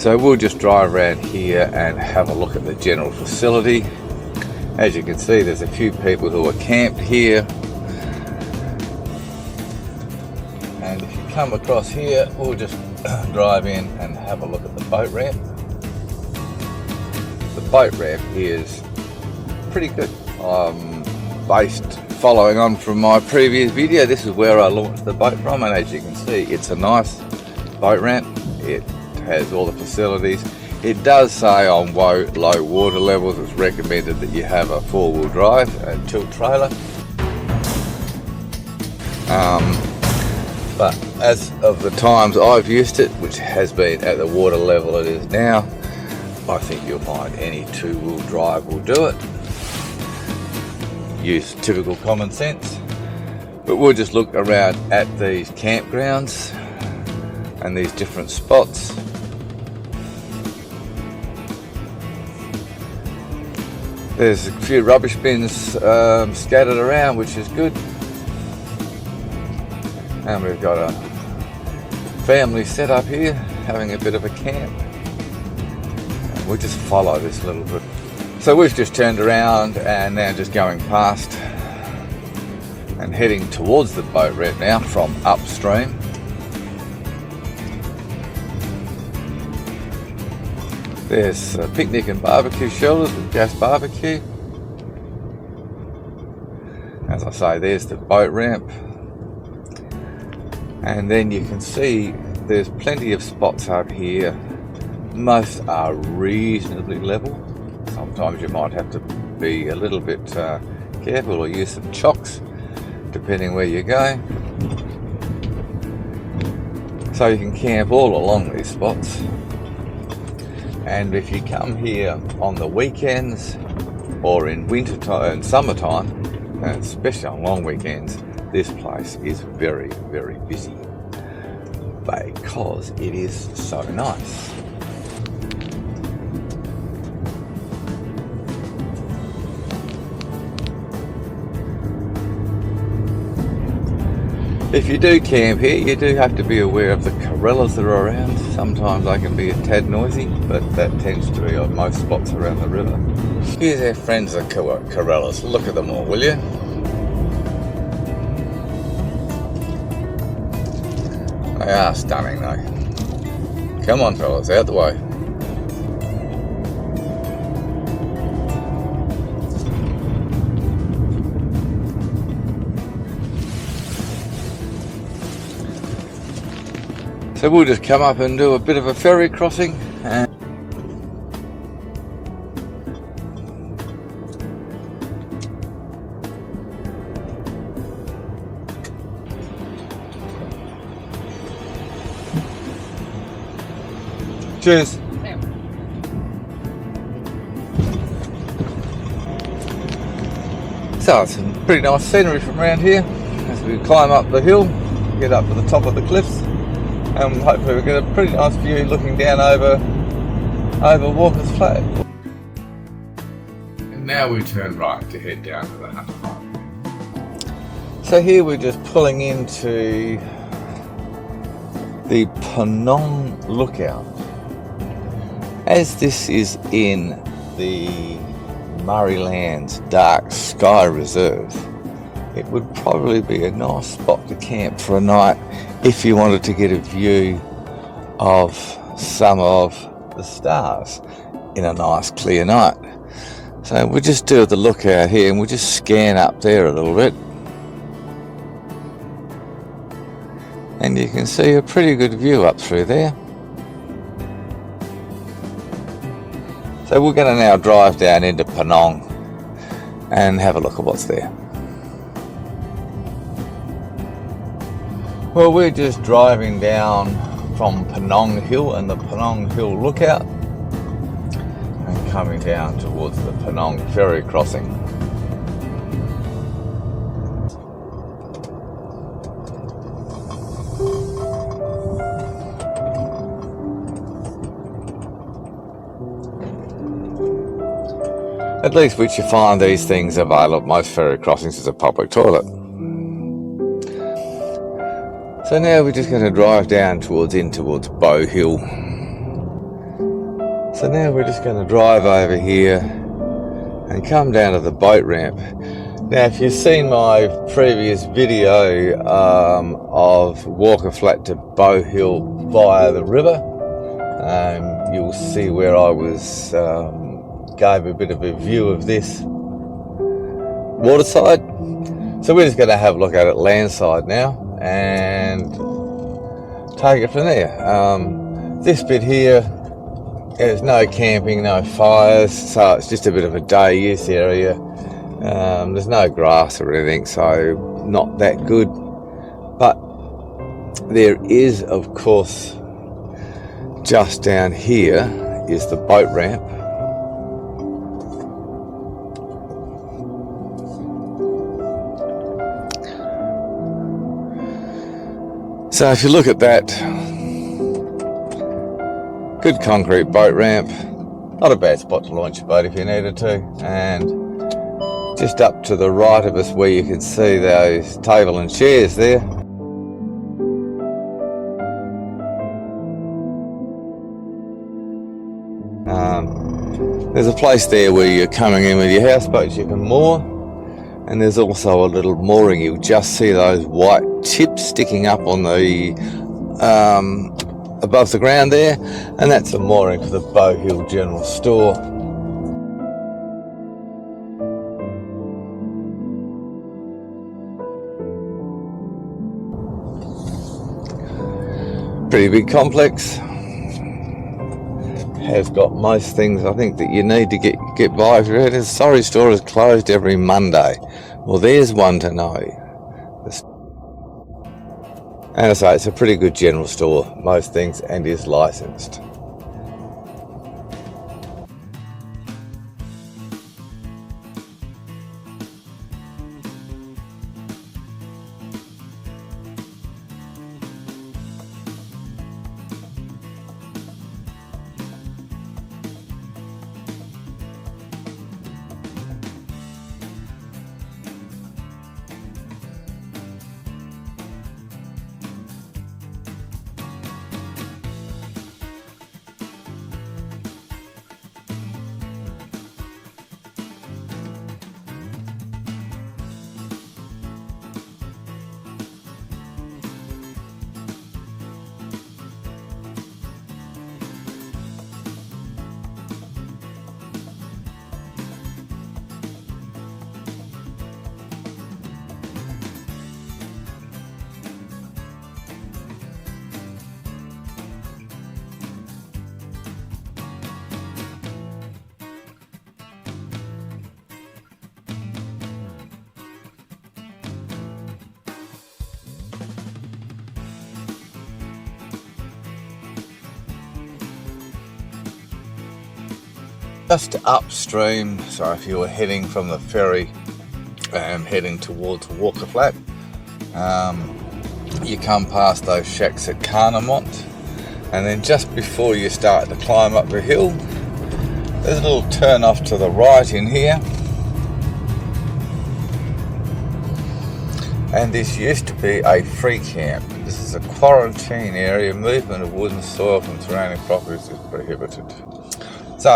So we'll just drive around here and have a look at the general facility. As you can see, there's a few people who are camped here. And if you come across here, we'll just drive in and have a look at the boat ramp. The boat ramp is pretty good. Following on from my previous video, this is where I launched the boat from, and as you can see, it's a nice boat ramp. It has all the facilities. It does say on low water levels it's recommended that you have a four-wheel drive and tilt trailer. But as of the times I've used it, which has been at the water level it is now, I think you'll find any two-wheel drive will do it. Use typical common sense. But we'll just look around at these campgrounds and these different spots. There's a few rubbish bins scattered around, which is good. And we've got a family set up here, having a bit of a camp. And we'll just follow this little bit. So we've just turned around and now just going past and heading towards the boat ramp now from upstream. There's picnic and barbecue shelters with gas barbecue. As I say, there's the boat ramp. And then you can see there's plenty of spots up here. Most are reasonably level. Sometimes you might have to be a little bit careful or use some chocks, depending where you go. So you can camp all along these spots. And if you come here on the weekends or in winter time and summertime, and especially on long weekends, this place is very, very busy because it is so nice. If you do camp here, you do have to be aware of the corellas that are around. Sometimes they can be a tad noisy, but that tends to be on most spots around the river. Here's our friends the corellas. Look at them all, will you? They are stunning though. Come on fellas, out the way. So we'll just come up and do a bit of a ferry crossing. Cheers. So it's some pretty nice scenery from around here as we climb up the hill, get up to the top of the cliffs. And hopefully we get a pretty nice view looking down over Walker's Flat. And now we turn right to head down to the Hunter Highway. So here we're just pulling into the Penong Lookout. As this is in the Murraylands Dark Sky Reserve, it would probably be a nice spot to camp for a night if you wanted to get a view of some of the stars in a nice clear night. So we'll just do the lookout here and we'll just scan up there a little bit. And you can see a pretty good view up through there. So we're going to now drive down into Penong and have a look at what's there. Well, we're just driving down from Penong Hill and the Penong Hill Lookout and coming down towards the Penong ferry crossing. At least which you find these things available. Most ferry crossings is a public toilet. So now we're just going to drive down towards Bow Hill. So now we're just going to drive over here and come down to the boat ramp. Now, if you've seen my previous video of Walker Flat to Bow Hill via the river, you'll see where I was gave a bit of a view of this waterside. So we're just going to have a look at it landside now and take it from there. This bit here, there's no camping, no fires, so it's just a bit of a day use area. There's no grass or anything, so not that good. But there is, of course, just down here is the boat ramp. So if you look at that, good concrete boat ramp, not a bad spot to launch your boat if you needed to, and just up to the right of us where you can see those table and chairs there. There's a place there where you're coming in with your houseboats you can moor, and there's also a little mooring. You'll just see those white tips sticking up on the above the ground there, and that's a mooring for the Bow Hill General Store. Pretty big complex. Has got most things I think that you need to get by. The Sorry store is closed every Monday. Well, there's one to know. And I say it's a pretty good general store, most things, and is licensed. Just upstream, so if you were heading from the ferry and heading towards Walker Flat, you come past those shacks at Caramore, and then just before you start to climb up the hill, there's a little turn off to the right in here, and this used to be a free camp. This is a quarantine area. Movement of wood and soil from surrounding properties is prohibited. So,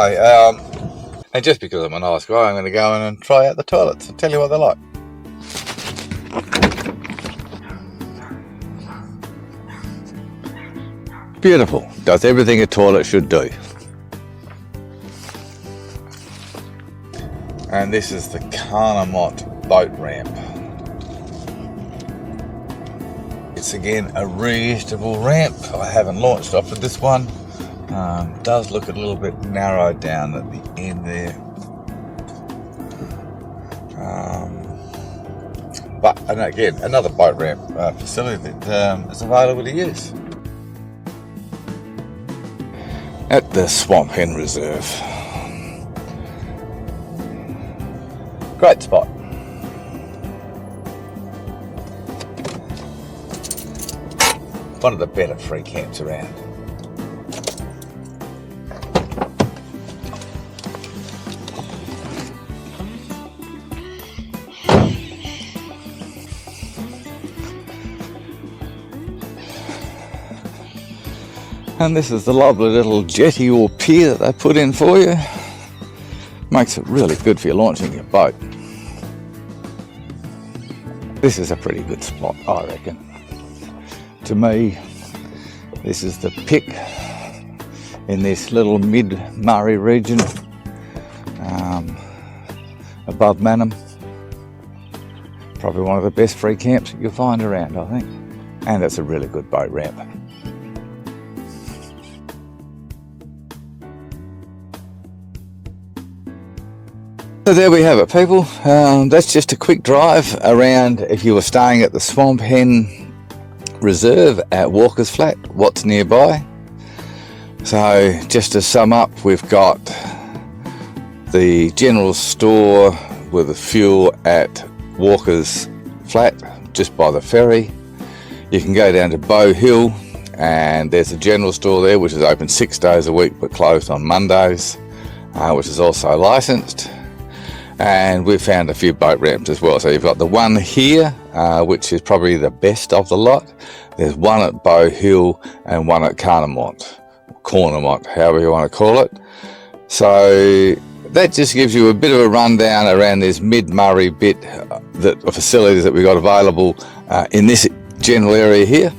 and just because I'm a nice guy, I'm going to go in and try out the toilets and tell you what they're like. Beautiful. Does everything a toilet should do. And this is the Caramore boat ramp. It's again a reusable ramp. I haven't launched off of this one. Does look a little bit narrow down at the end there, but and again another boat ramp facility that is available to use at the Swamp Hen Reserve. Great spot. One of the better free camps around. And this is the lovely little jetty or pier that they put in for you. Makes it really good for you launching your boat. This is a pretty good spot, I reckon. To me, this is the pick in this little mid-Murray region, above Manham. Probably one of the best free camps that you'll find around, I think. And it's a really good boat ramp. So there we have it, people. That's just a quick drive around if you were staying at the Swamp Hen Reserve at Walker's Flat, what's nearby. So just to sum up, we've got the general store with the fuel at Walker's Flat, just by the ferry. You can go down to Bow Hill and there's a general store there which is open 6 days a week but closed on Mondays, which is also licensed. And we've found a few boat ramps as well. So you've got the one here, which is probably the best of the lot. There's one at Bow Hill and one at Caramore, however you want to call it. So that just gives you a bit of a rundown around this mid-Murray bit, the facilities that we've got available in this general area here.